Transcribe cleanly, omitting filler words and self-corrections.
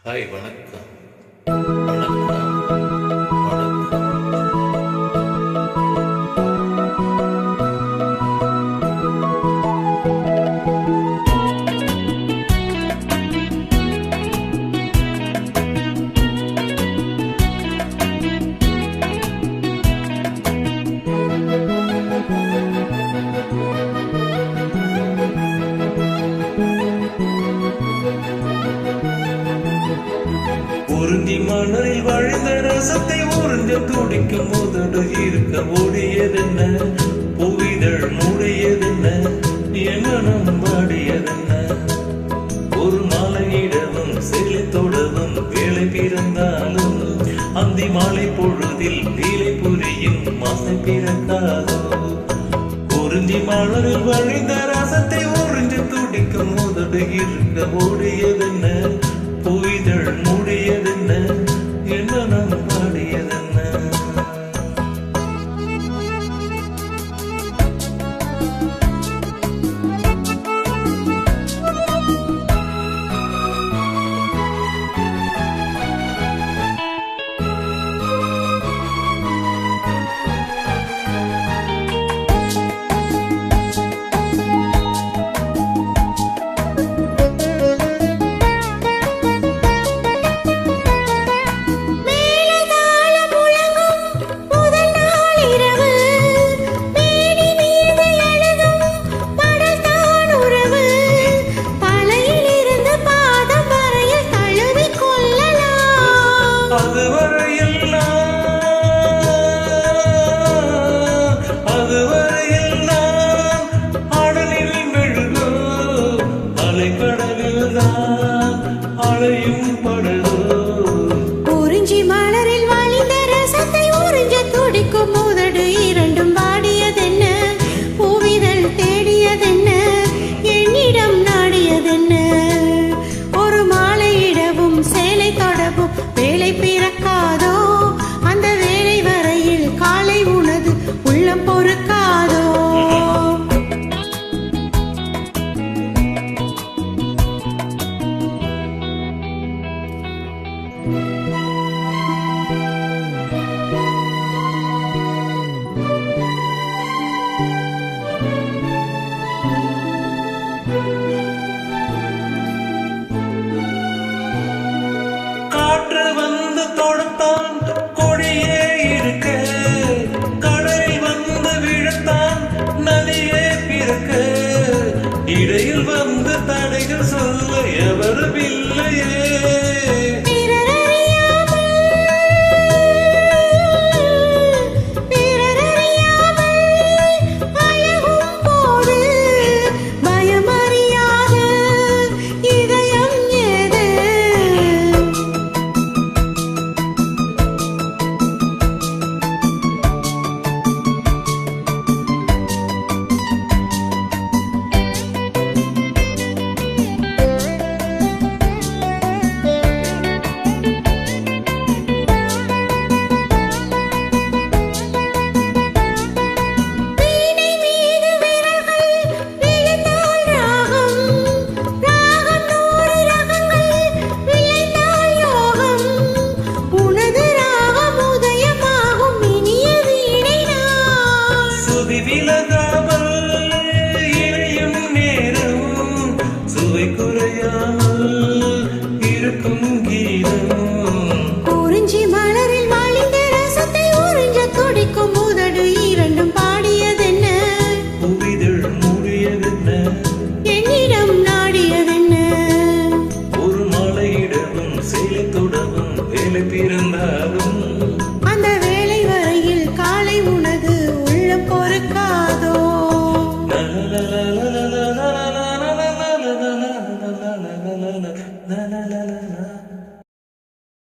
Hi வணக்கம் வணக்கம் வணக்கம். உருந்தி மணலில் வாழ்ந்த ரசத்தை உறிஞ்ச துடிக்கும் முதடு இருக்க ஓடியதென்ன, புவிதழ் மூடியதென்ன, என் மனம் வாடியதென்ன. ஒரு மாலையிடவும் சேலை தொடவும் வேலை பிறந்தாலும் அந்தி மாலை பொழுதில் வேலை புரியும் மாசை பிறக்காதோ. உறிஞ்சி மணலில் வழிந்த ரசத்தை உறிஞ்ச துடிக்கும் முதடு இருக்க ஓடியதென்ன, புவிதழ் மூடியதென்ன, என் மனம் பாடியதென்ன. உறிஞ்சி மலரில் வழிந்த ரசத்தை உறிஞ்ச துடிக்கும் முதடு இரண்டும் பாடியதென்ன, பூவிதழ் தேடியதென்ன, என்னிடம் நாடியதென்ன. ஒரு மாலையிடவும் சேலை தொடவும் வேலை பிறக்காதோ, அந்த வேலை வரையில் காலை உனது உள்ளம் பொறுக்காதோ. காற்று வந்து தொடுத்தான் கொடியே இருக்க, கடலில் வந்து விழத்தான் நதியே பிறக்க, இடையில் வந்து தடைகள் சொல்ல எவரும் இல்லையே.